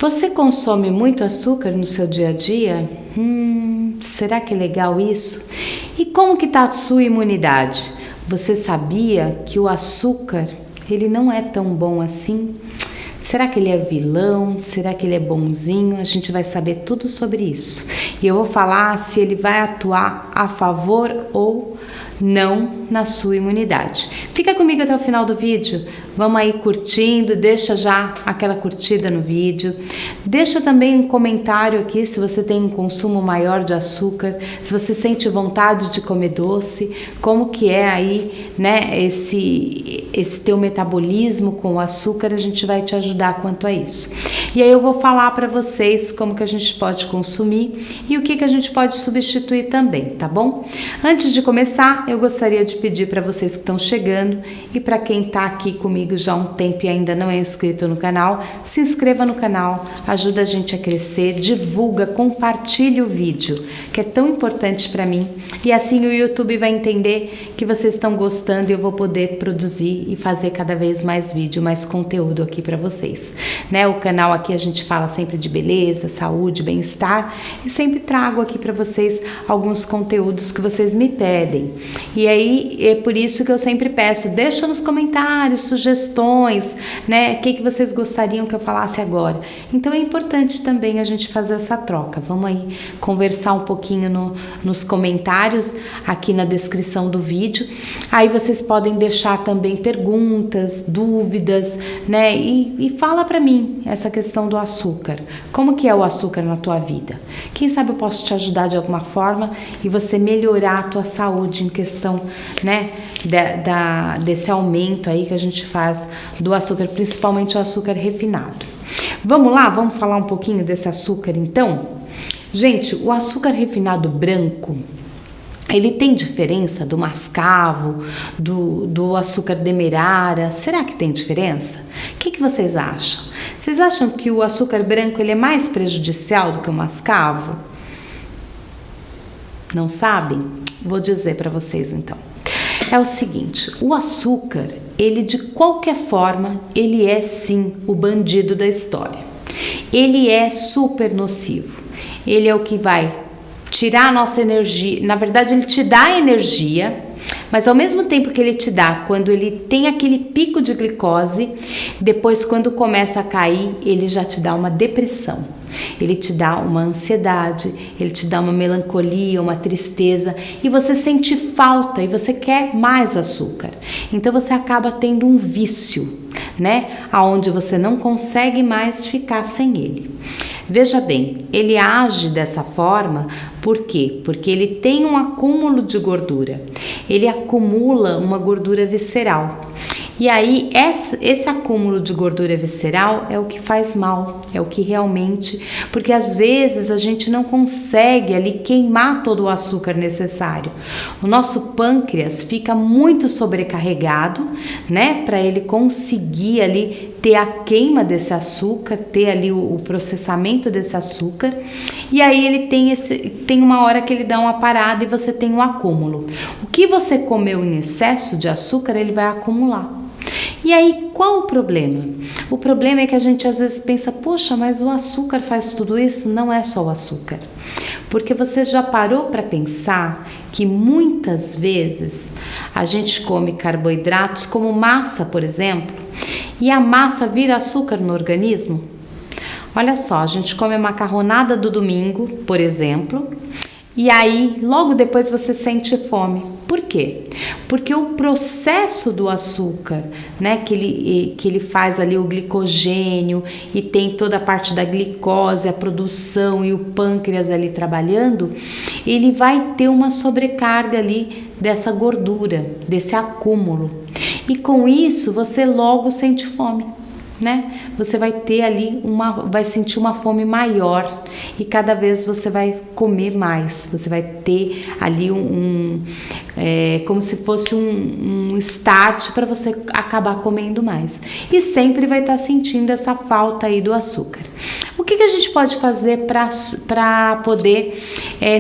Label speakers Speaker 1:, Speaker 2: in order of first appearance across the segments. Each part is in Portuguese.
Speaker 1: Você consome muito açúcar no seu dia a dia? Será que é legal isso? E como que está a sua imunidade? Você sabia que o açúcar, ele não é tão bom assim? Será que ele é vilão? Será que ele é bonzinho? A gente vai saber tudo sobre isso. E eu vou falar se ele vai atuar a favor ou não na sua imunidade. Fica comigo até o final do vídeo. Vamos aí curtindo, deixa já aquela curtida no vídeo. Deixa também um comentário aqui se você tem um consumo maior de açúcar, se você sente vontade de comer doce, como que é aí, né, esse teu metabolismo com o açúcar, a gente vai te ajudar quanto a isso. E aí eu vou falar para vocês como que a gente pode consumir e o que a gente pode substituir também, tá bom? Antes de começar, eu gostaria de pedir para vocês que estão chegando e para quem está aqui comigo já há um tempo e ainda não é inscrito no canal, se inscreva no canal, ajuda a gente a crescer, divulga, compartilhe o vídeo, que é tão importante para mim, e assim o YouTube vai entender que vocês estão gostando e eu vou poder produzir e fazer cada vez mais vídeo, mais conteúdo aqui para vocês, né? O canal aqui a gente fala sempre de beleza, saúde, bem-estar e sempre trago aqui para vocês alguns conteúdos que vocês me pedem. E aí é por isso que eu sempre peço, deixa nos comentários sugestões, né? O que vocês gostariam que eu falasse agora. Então é importante também a gente fazer essa troca. Vamos aí conversar um pouquinho nos comentários aqui na descrição do vídeo. Aí vocês podem deixar também perguntas, dúvidas, né? E fala para mim essa questão do açúcar. Como que é o açúcar na tua vida? Quem sabe eu posso te ajudar de alguma forma e você melhorar a tua saúde em questão, né, desse aumento aí que a gente faz do açúcar, principalmente o açúcar refinado. Vamos lá, vamos falar um pouquinho desse açúcar então? Gente, o açúcar refinado branco, ele tem diferença do mascavo, do açúcar demerara? Será que tem diferença? O que vocês acham? Vocês acham que o açúcar branco ele é mais prejudicial do que o mascavo? Não sabem? Vou dizer para vocês então. É o seguinte, o açúcar, ele de qualquer forma, ele é sim o bandido da história. Ele é super nocivo. Ele é o que vai tirar a nossa energia. Na verdade, ele te dá energia, mas ao mesmo tempo que ele te dá, quando ele tem aquele pico de glicose, depois quando começa a cair, ele já te dá uma depressão. Ele te dá uma ansiedade, ele te dá uma melancolia, uma tristeza, e você sente falta e você quer mais açúcar. Então você acaba tendo um vício, né? Aonde você não consegue mais ficar sem ele. Veja bem, ele age dessa forma, por quê? Porque ele tem um acúmulo de gordura, ele acumula uma gordura visceral. E aí, esse acúmulo de gordura visceral é o que faz mal, é o que realmente... Porque às vezes a gente não consegue ali queimar todo o açúcar necessário. O nosso pâncreas fica muito sobrecarregado, né? Para ele conseguir ali ter a queima desse açúcar, ter ali o processamento desse açúcar. E aí ele tem uma hora que ele dá uma parada e você tem um acúmulo. O que você comeu em excesso de açúcar, ele vai acumular. E aí, qual o problema? O problema é que a gente às vezes pensa, poxa, mas o açúcar faz tudo isso? Não é só o açúcar. Porque você já parou para pensar que muitas vezes a gente come carboidratos como massa, por exemplo, e a massa vira açúcar no organismo? Olha só, a gente come a macarronada do domingo, por exemplo, e aí logo depois você sente fome. Por quê? Porque o processo do açúcar, né, que ele faz ali o glicogênio e tem toda a parte da glicose, a produção e o pâncreas ali trabalhando, ele vai ter uma sobrecarga ali dessa gordura, desse acúmulo. E com isso você logo sente fome, né? Você vai ter ali vai sentir uma fome maior e cada vez você vai comer mais, você vai ter ali como se fosse um start para você acabar comendo mais e sempre vai estar sentindo essa falta aí do açúcar. O que a gente pode fazer para poder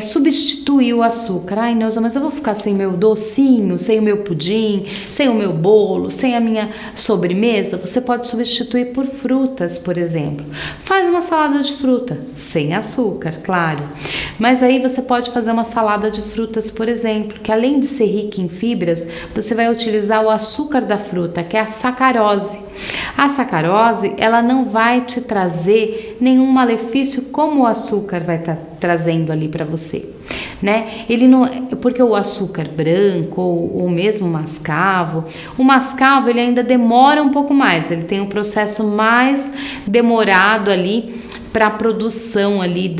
Speaker 1: substituir o açúcar? Ai, Neuza, mas eu vou ficar sem meu docinho, sem o meu pudim, sem o meu bolo, sem a minha sobremesa? Você pode substituir por frutas, por exemplo. Faz uma salada de fruta, sem açúcar, claro. Mas aí você pode fazer uma salada de frutas, por exemplo, que além de ser rica em fibras, você vai utilizar o açúcar da fruta, que é a sacarose. A sacarose, ela não vai te trazer nenhum malefício como o açúcar vai estar trazendo ali para você, né? Ele não, porque o açúcar branco ou mesmo o mascavo ele ainda demora um pouco mais, ele tem um processo mais demorado ali para a produção ali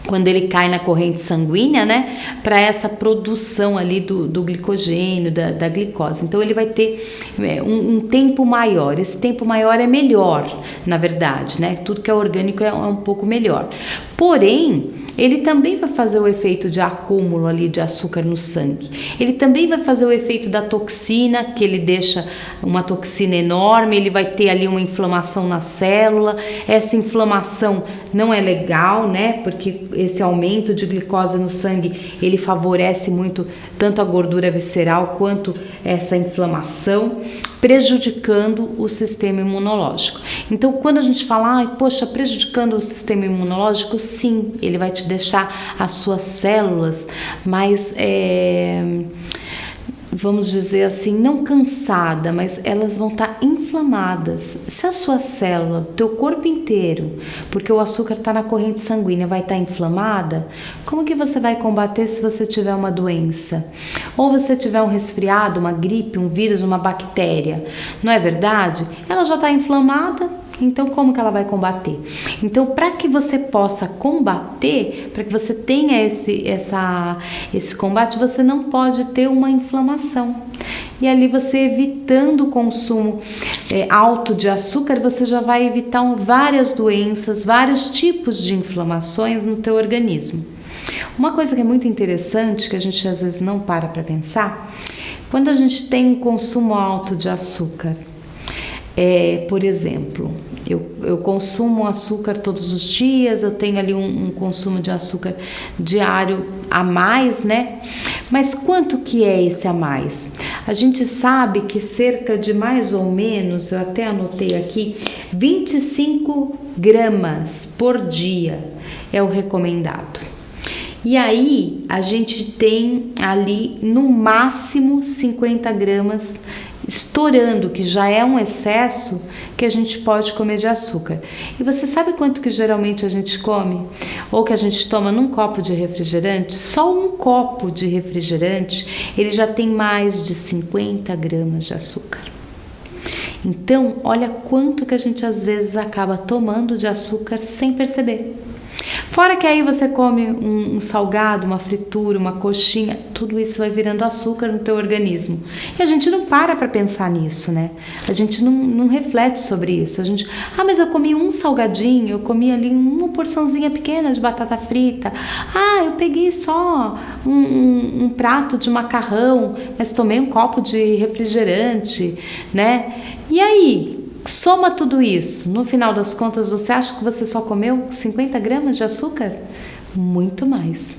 Speaker 1: quando ele cai na corrente sanguínea, né, para essa produção ali do glicogênio, da glicose. Então ele vai ter um tempo maior. Esse tempo maior é melhor, na verdade, né? Tudo que é orgânico é um pouco melhor. Porém, ele também vai fazer o efeito de acúmulo ali de açúcar no sangue. Ele também vai fazer o efeito da toxina, que ele deixa uma toxina enorme, ele vai ter ali uma inflamação na célula. Essa inflamação não é legal, né? Porque esse aumento de glicose no sangue, ele favorece muito tanto a gordura visceral quanto essa inflamação, prejudicando o sistema imunológico. Então, quando a gente fala, poxa, prejudicando o sistema imunológico, sim, ele vai te deixar as suas células mais, vamos dizer assim, não cansada, mas elas vão estar inflamadas. Se a sua célula, teu corpo inteiro, porque o açúcar está na corrente sanguínea, vai estar inflamada, como que você vai combater se você tiver uma doença? Ou você tiver um resfriado, uma gripe, um vírus, uma bactéria? Não é verdade? Ela já está inflamada. Então, como que ela vai combater? Então, para que você possa combater, para que você tenha esse combate, você não pode ter uma inflamação. E ali você evitando o consumo alto de açúcar, você já vai evitar várias doenças, vários tipos de inflamações no teu organismo. Uma coisa que é muito interessante, que a gente às vezes não para pensar, quando a gente tem um consumo alto de açúcar, por exemplo, eu consumo açúcar todos os dias, eu tenho ali um consumo de açúcar diário a mais, né? Mas quanto que é esse a mais? A gente sabe que cerca de mais ou menos, eu até anotei aqui, 25 gramas por dia é o recomendado. E aí a gente tem ali no máximo 50 gramas estourando, que já é um excesso que a gente pode comer de açúcar. E você sabe quanto que geralmente a gente come? Ou que a gente toma num copo de refrigerante? Só um copo de refrigerante, ele já tem mais de 50 gramas de açúcar. Então, olha quanto que a gente às vezes acaba tomando de açúcar sem perceber. Fora que aí você come um salgado, uma fritura, uma coxinha, tudo isso vai virando açúcar no teu organismo. E a gente não para pensar nisso, né? A gente não reflete sobre isso. A gente, mas eu comi um salgadinho, eu comi ali uma porçãozinha pequena de batata frita. Eu peguei só um prato de macarrão, mas tomei um copo de refrigerante, né? E aí? Soma tudo isso, no final das contas, você acha que você só comeu 50 gramas de açúcar? Muito mais.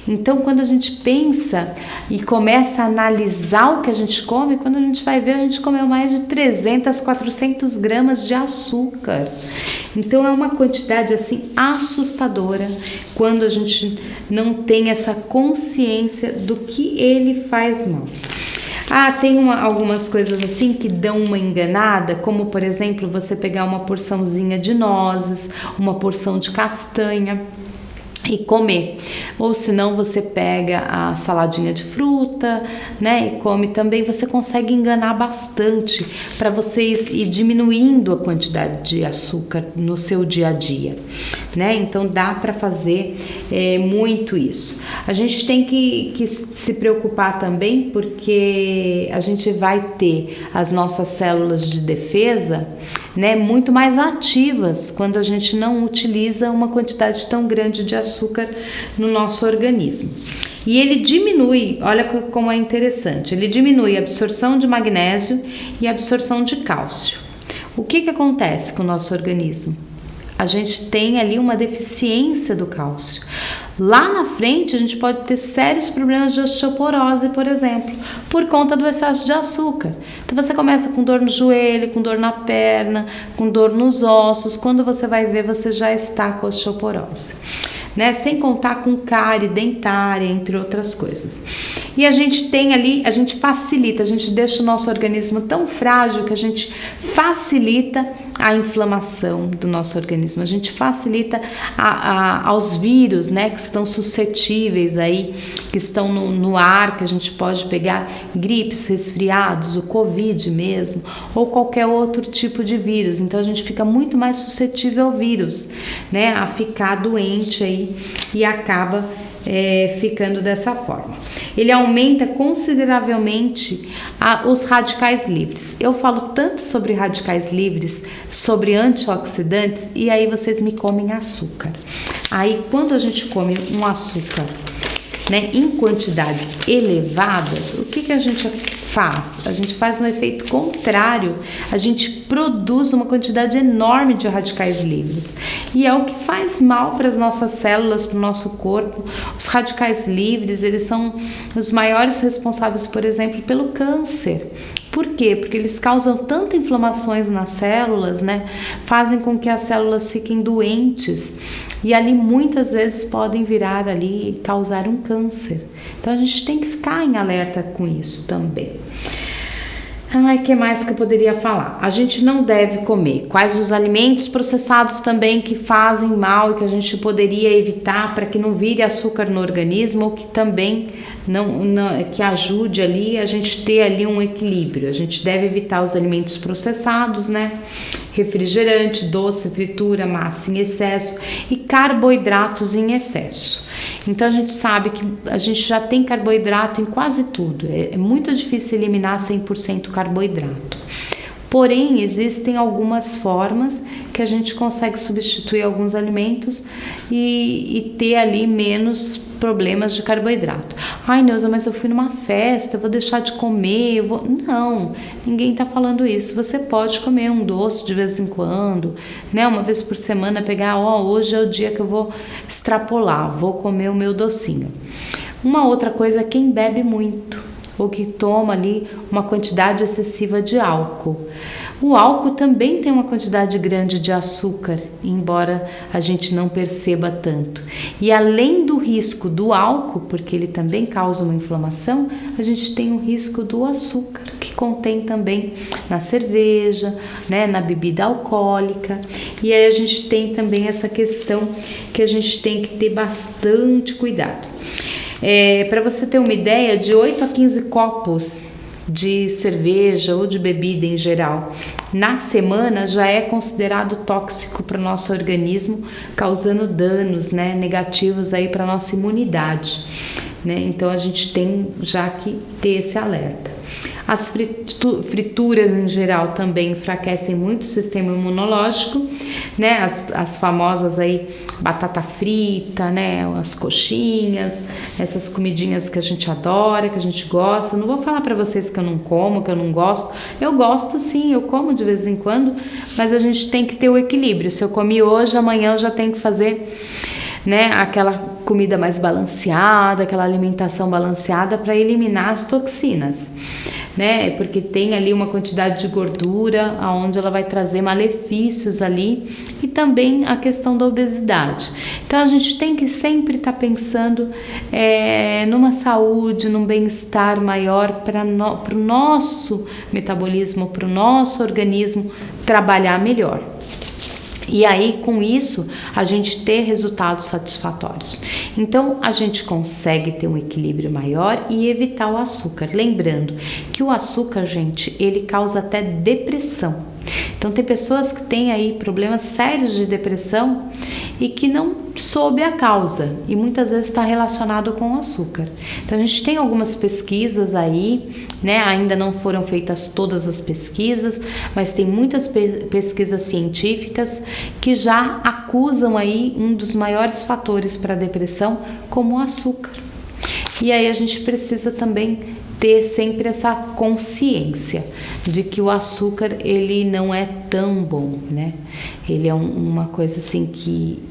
Speaker 1: Então, quando a gente pensa e começa a analisar o que a gente come, quando a gente vai ver, a gente comeu mais de 300, 400 gramas de açúcar. Então, é uma quantidade assim assustadora quando a gente não tem essa consciência do que ele faz mal. Tem algumas coisas assim que dão uma enganada, como por exemplo, você pegar uma porçãozinha de nozes, uma porção de castanha e comer. Ou senão você pega a saladinha de fruta, né, e come também. Você consegue enganar bastante para você ir diminuindo a quantidade de açúcar no seu dia a dia, né? Então dá para fazer muito isso. A gente tem que se preocupar também, porque a gente vai ter as nossas células de defesa, né, muito mais ativas quando a gente não utiliza uma quantidade tão grande de açúcar no nosso organismo. E ele diminui, olha como é interessante, ele diminui a absorção de magnésio e a absorção de cálcio. O que acontece com o nosso organismo? a gente tem ali uma deficiência do cálcio. Lá na frente a gente pode ter sérios problemas de osteoporose, por exemplo, por conta do excesso de açúcar. Então você começa com dor no joelho, com dor na perna, com dor nos ossos, quando você vai ver você já está com osteoporose. Né? Sem contar com cárie dentária, entre outras coisas. E a gente tem ali, a gente facilita, a gente deixa o nosso organismo tão frágil que a gente facilita a inflamação do nosso organismo, a gente facilita aos vírus, né, que estão suscetíveis aí, que estão no ar, que a gente pode pegar gripes, resfriados, o Covid mesmo, ou qualquer outro tipo de vírus. Então a gente fica muito mais suscetível ao vírus, né, a ficar doente aí e acaba ficando dessa forma. Ele aumenta consideravelmente os radicais livres. Eu falo tanto sobre radicais livres, sobre antioxidantes, e aí vocês me comem açúcar. Aí quando a gente come um açúcar, né, em quantidades elevadas, o que a gente faz? A gente faz um efeito contrário, a gente produz uma quantidade enorme de radicais livres e é o que faz mal para as nossas células, para o nosso corpo. Os radicais livres, eles são os maiores responsáveis, por exemplo, pelo câncer. Por quê? Porque eles causam tanta inflamações nas células, né? Fazem com que as células fiquem doentes e ali muitas vezes podem virar ali e causar um câncer. Então a gente tem que ficar em alerta com isso também. Ai, que mais que eu poderia falar? A gente não deve comer. Quais os alimentos processados também que fazem mal e que a gente poderia evitar para que não vire açúcar no organismo ou que também que ajude ali a gente ter ali um equilíbrio. A gente deve evitar os alimentos processados, né? Refrigerante, doce, fritura, massa em excesso e carboidratos em excesso. Então a gente sabe que a gente já tem carboidrato em quase tudo. É muito difícil eliminar 100% carboidrato. Porém, existem algumas formas que a gente consegue substituir alguns alimentos e ter ali menos problemas de carboidrato. Ai, Neuza, mas eu fui numa festa, eu vou deixar de comer, Não, ninguém tá falando isso. Você pode comer um doce de vez em quando, né? Uma vez por semana pegar, hoje é o dia que eu vou extrapolar, vou comer o meu docinho. Uma outra coisa é quem bebe muito ou que toma ali uma quantidade excessiva de álcool. O álcool também tem uma quantidade grande de açúcar, embora a gente não perceba tanto. E além do risco do álcool, porque ele também causa uma inflamação, a gente tem o risco do açúcar, que contém também na cerveja, né, na bebida alcoólica. E aí a gente tem também essa questão que a gente tem que ter bastante cuidado. Para você ter uma ideia, de 8 a 15 copos de cerveja ou de bebida em geral na semana já é considerado tóxico para o nosso organismo, causando danos, né, negativos aí para a nossa imunidade, né? Então a gente tem já que ter esse alerta. As frituras em geral também enfraquecem muito o sistema imunológico, né? As famosas aí batata frita, né? As coxinhas, essas comidinhas que a gente adora, que a gente gosta. Não vou falar para vocês que eu não como, que eu não gosto. Eu gosto sim, eu como de vez em quando, mas a gente tem que ter o equilíbrio. Se eu comi hoje, amanhã eu já tenho que fazer, né, aquela comida mais balanceada, aquela alimentação balanceada para eliminar as toxinas, né? Porque tem ali uma quantidade de gordura aonde ela vai trazer malefícios ali e também a questão da obesidade. Então a gente tem que sempre estar pensando numa saúde, num bem-estar maior para o nosso metabolismo, para o nosso organismo trabalhar melhor. E aí, com isso, a gente ter resultados satisfatórios. Então, a gente consegue ter um equilíbrio maior e evitar o açúcar. Lembrando que o açúcar, gente, ele causa até depressão. Então, tem pessoas que têm aí problemas sérios de depressão e que não soube a causa. E muitas vezes está relacionado com o açúcar. Então, a gente tem algumas pesquisas aí, né? Ainda não foram feitas todas as pesquisas, mas tem muitas pesquisas científicas que já acusam aí um dos maiores fatores para a depressão como o açúcar. E aí a gente precisa também ter sempre essa consciência de que o açúcar ele não é tão bom, né? Ele é uma coisa assim que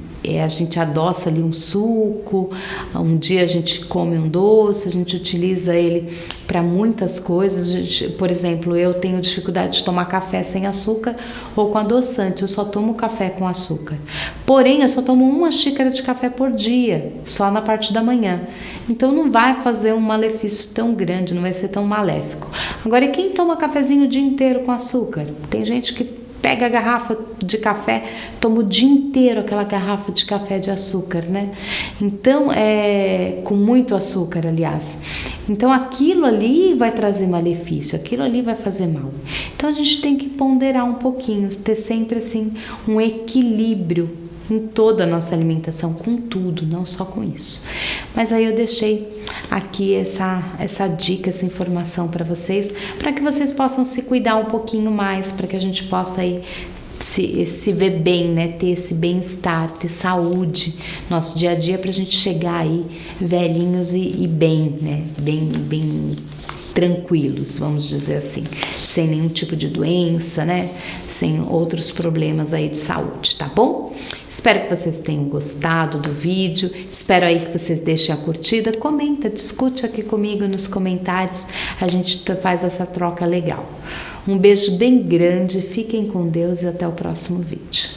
Speaker 1: a gente adoça ali um suco, um dia a gente come um doce, a gente utiliza ele para muitas coisas. Por exemplo, eu tenho dificuldade de tomar café sem açúcar ou com adoçante, eu só tomo café com açúcar. Porém, eu só tomo 1 xícara de café por dia, só na parte da manhã. Então não vai fazer um malefício tão grande, não vai ser tão maléfico. Agora, e quem toma cafezinho o dia inteiro com açúcar? Tem gente que pega a garrafa de café, toma o dia inteiro aquela garrafa de café de açúcar, né? Então, com muito açúcar, aliás. Então, aquilo ali vai trazer malefício, aquilo ali vai fazer mal. Então, a gente tem que ponderar um pouquinho, ter sempre, assim, um equilíbrio em toda a nossa alimentação, com tudo, não só com isso. Mas aí eu deixei aqui essa dica, essa informação para vocês que vocês possam se cuidar um pouquinho mais, para que a gente possa aí se ver bem, né? Ter esse bem-estar, ter saúde no nosso dia a dia, para a gente chegar aí velhinhos e bem, né? Bem tranquilos, vamos dizer assim, sem nenhum tipo de doença, né? Sem outros problemas aí de saúde, tá bom? Espero que vocês tenham gostado do vídeo, espero aí que vocês deixem a curtida, comenta, discute aqui comigo nos comentários, a gente faz essa troca legal. Um beijo bem grande, fiquem com Deus e até o próximo vídeo.